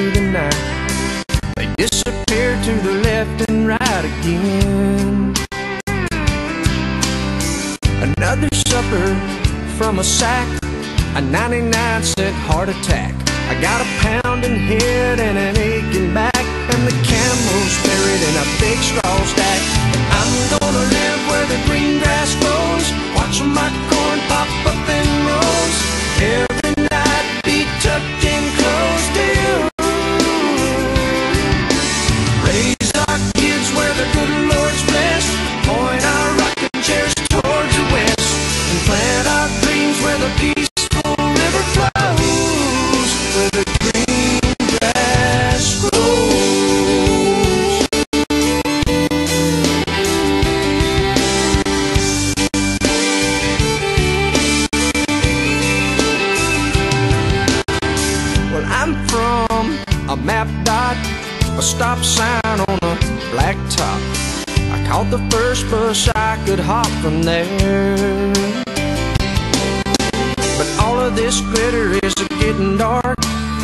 through the night. They disappear to the left and right again. Another supper from a sack, a 99-cent heart attack. I got a pounding head and an aching back, and the camel's buried in a big straw stack. And I'm gonna live where the green grass grows, watching my corn pop up in rows. Every night be tucked in close to you. Raise our kids where the good Lord's blessed, point our rocking chairs towards the west, and plant our dreams where the peaceful river flows, where the green grass grows. Well, I'm from a map dot, a stop sign on a blacktop. I caught the first bus I could hop from there. But all of this glitter is getting dark.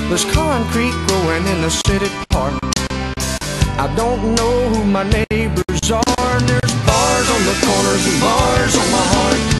There's concrete growing in the city park. I don't know who my neighbors are, and there's bars on the corners and bars on my heart.